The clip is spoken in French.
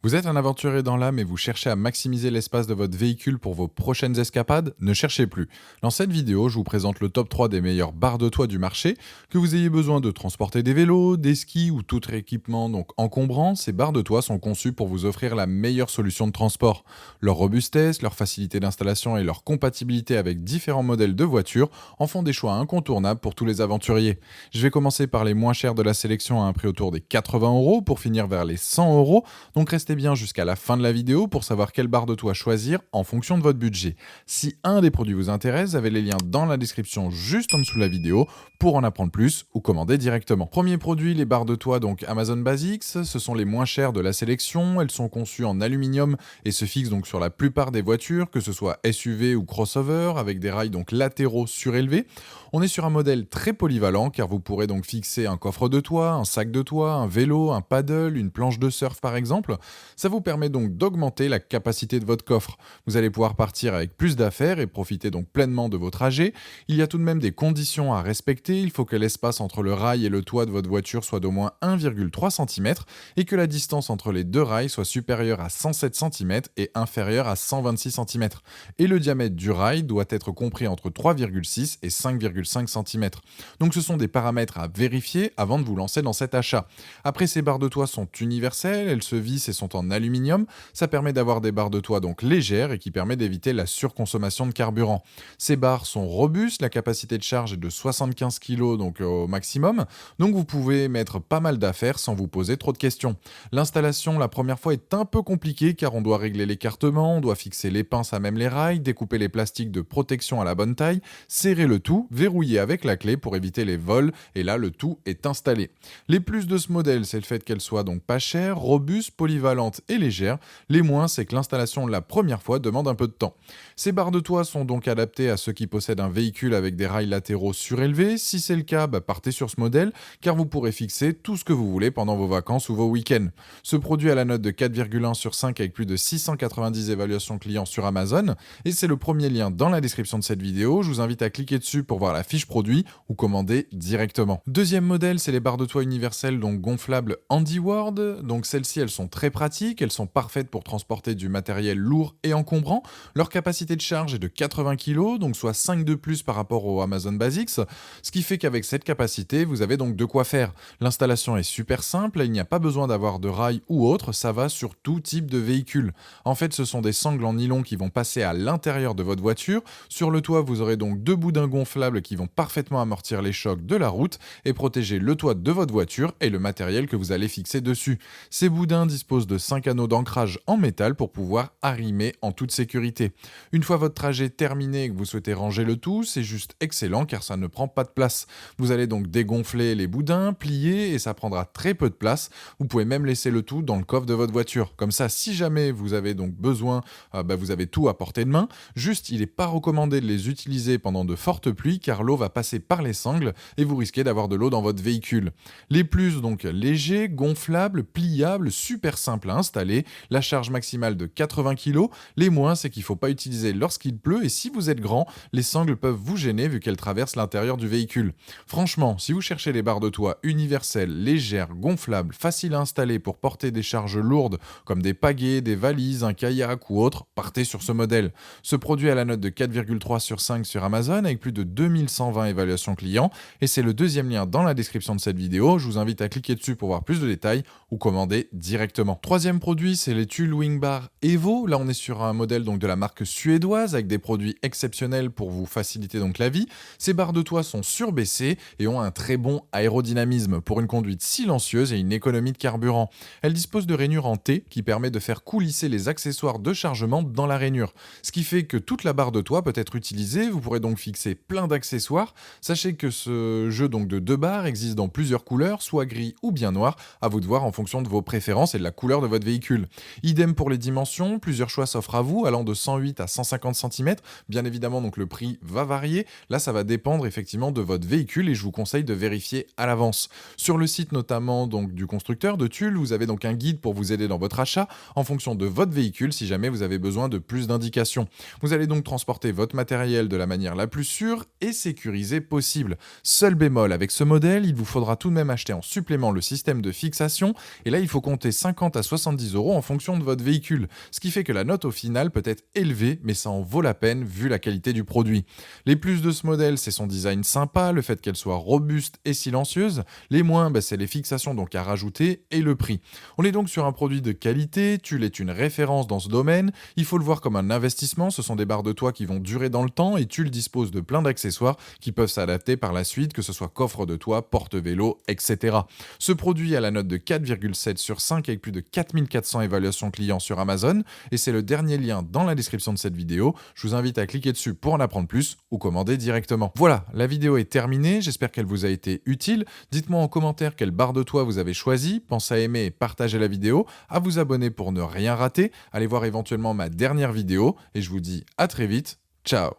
Vous êtes un aventurier dans l'âme et vous cherchez à maximiser l'espace de votre véhicule pour vos prochaines escapades? Ne cherchez plus. Dans cette vidéo, je vous présente le top 3 des meilleures barres de toit du marché. Que vous ayez besoin de transporter des vélos, des skis ou tout équipement donc encombrant, ces barres de toit sont conçues pour vous offrir la meilleure solution de transport. Leur robustesse, leur facilité d'installation et leur compatibilité avec différents modèles de voitures en font des choix incontournables pour tous les aventuriers. Je vais commencer par les moins chers de la sélection à un prix autour des 80 € pour finir vers les 100 €. Donc restez bien jusqu'à la fin de la vidéo pour savoir quelle barre de toit choisir en fonction de votre budget. Si un des produits vous intéresse, vous avez les liens dans la description juste en dessous de la vidéo pour en apprendre plus ou commander directement. Premier produit, les barres de toit donc Amazon Basics. Ce sont les moins chères de la sélection. Elles sont conçues en aluminium et se fixent donc sur la plupart des voitures, que ce soit SUV ou crossover, avec des rails donc latéraux surélevés. On est sur un modèle très polyvalent car vous pourrez donc fixer un coffre de toit, un sac de toit, un vélo, un paddle, une planche de surf par exemple. Ça vous permet donc d'augmenter la capacité de votre coffre. Vous allez pouvoir partir avec plus d'affaires et profiter donc pleinement de vos trajets. Il y a tout de même des conditions à respecter. Il faut que l'espace entre le rail et le toit de votre voiture soit d'au moins 1,3 cm et que la distance entre les deux rails soit supérieure à 107 cm et inférieure à 126 cm. Et le diamètre du rail doit être compris entre 3,6 et 5,5 cm. Donc ce sont des paramètres à vérifier avant de vous lancer dans cet achat. Après, ces barres de toit sont universelles, elles se vissent et sont en aluminium. Ça permet d'avoir des barres de toit donc légères et qui permet d'éviter la surconsommation de carburant. Ces barres sont robustes, la capacité de charge est de 75 kg donc au maximum, donc vous pouvez mettre pas mal d'affaires sans vous poser trop de questions. L'installation la première fois est un peu compliquée car on doit régler l'écartement, on doit fixer les pinces à même les rails, découper les plastiques de protection à la bonne taille, serrer le tout, verrouiller avec la clé pour éviter les vols et là le tout est installé. Les plus de ce modèle, c'est le fait qu'elle soit donc pas chère, robuste, polyvalente et légère. Les moins, c'est que l'installation la première fois demande un peu de temps. Ces barres de toit sont donc adaptées à ceux qui possèdent un véhicule avec des rails latéraux surélevés. Si c'est le cas, partez sur ce modèle car vous pourrez fixer tout ce que vous voulez pendant vos vacances ou vos week-ends. Ce produit a la note de 4,1 sur 5 avec plus de 690 évaluations clients sur Amazon et c'est le premier lien dans la description de cette vidéo. Je vous invite à cliquer dessus pour voir la fiche produit ou commander directement. Deuxième modèle, c'est les barres de toit universelles donc gonflables Handiworld. Donc celles-ci, elles sont très pratiques, elles sont parfaites pour transporter du matériel lourd et encombrant. Leur capacité de charge est de 80 kg, donc soit 5 de plus par rapport au Amazon Basics, ce qui fait qu'avec cette capacité, vous avez donc de quoi faire. L'installation est super simple, il n'y a pas besoin d'avoir de rails ou autre, ça va sur tout type de véhicule. En fait, ce sont des sangles en nylon qui vont passer à l'intérieur de votre voiture. Sur le toit, vous aurez donc deux boudins gonflables qui vont parfaitement amortir les chocs de la route et protéger le toit de votre voiture et le matériel que vous allez fixer dessus. Ces boudins disposent de 5 anneaux d'ancrage en métal pour pouvoir arrimer en toute sécurité. Une fois votre trajet terminé et que vous souhaitez ranger le tout, c'est juste excellent car ça ne prend pas de place. Vous allez donc dégonfler les boudins, plier et ça prendra très peu de place. Vous pouvez même laisser le tout dans le coffre de votre voiture. Comme ça, si jamais vous avez donc besoin, vous avez tout à portée de main. Juste, il n'est pas recommandé de les utiliser pendant de fortes pluies car l'eau va passer par les sangles et vous risquez d'avoir de l'eau dans votre véhicule. Les plus donc légers, gonflables, pliables, super simples à installer, la charge maximale de 80 kg. Les moins, c'est qu'il ne faut pas utiliser lorsqu'il pleut et si vous êtes grand, les sangles peuvent vous gêner vu qu'elles traversent l'intérieur du véhicule. Franchement, si vous cherchez les barres de toit universelles, légères, gonflables, faciles à installer pour porter des charges lourdes comme des pagaies, des valises, un kayak ou autre, partez sur ce modèle. Ce produit a la note de 4,3 sur 5 sur Amazon avec plus de 2120 évaluations clients et c'est le deuxième lien dans la description de cette vidéo. Je vous invite à cliquer dessus pour voir plus de détails ou commander directement. Troisième produit, c'est les Thule Wing Bar Evo. Là, on est sur un modèle donc de la marque suédoise avec des produits exceptionnels pour vous faciliter donc la vie. Ces barres de toit sont surbaissées et ont un très bon aérodynamisme pour une conduite silencieuse et une économie de carburant. Elles disposent de rainures en T qui permet de faire coulisser les accessoires de chargement dans la rainure, ce qui fait que toute la barre de toit peut être utilisée. Vous pourrez donc fixer plein d'accessoires. Sachez que ce jeu donc de deux barres existe dans plusieurs couleurs, soit gris ou bien noir, à vous de voir en fonction de vos préférences et de la couleur de votre véhicule. Idem pour les dimensions, plusieurs choix s'offrent à vous, allant de 108 à 150 cm. Bien évidemment, donc le prix va varier. Là, ça va dépendre effectivement de votre véhicule et je vous conseille de vérifier à l'avance. Sur le site notamment donc du constructeur de Thule, vous avez donc un guide pour vous aider dans votre achat en fonction de votre véhicule si jamais vous avez besoin de plus d'indications. Vous allez donc transporter votre matériel de la manière la plus sûre et sécurisée possible. Seul bémol, avec ce modèle, il vous faudra tout de même acheter en supplément le système de fixation et là il faut compter 50 à 70 € en fonction de votre véhicule. Ce qui fait que la note au final peut être élevée, mais ça en vaut la peine vu la qualité du produit. Les plus de ce modèle, c'est son design sympa, le fait qu'elle soit robuste et silencieuse. Les moins, c'est les fixations donc à rajouter et le prix. On est donc sur un produit de qualité, Tulle est une référence dans ce domaine, il faut le voir comme un investissement, ce sont des barres de toit qui vont durer dans le temps et Tulle dispose de plein d'accessoires qui peuvent s'adapter par la suite, que ce soit coffre de toit, porte-vélo, etc. Ce produit a la note de 4,7 sur 5 avec plus de 4400 évaluations clients sur Amazon et c'est le dernier lien dans la description de cette vidéo. Je vous invite à cliquer dessus pour en apprendre plus ou commander directement. Voilà, la vidéo est terminée, j'espère qu'elle vous a été utile. Dites-moi en commentaire quelle barre de toit vous avez choisi, pensez à aimer et partager la vidéo, à vous abonner pour ne rien rater, allez voir éventuellement ma dernière vidéo et je vous dis à très vite, ciao.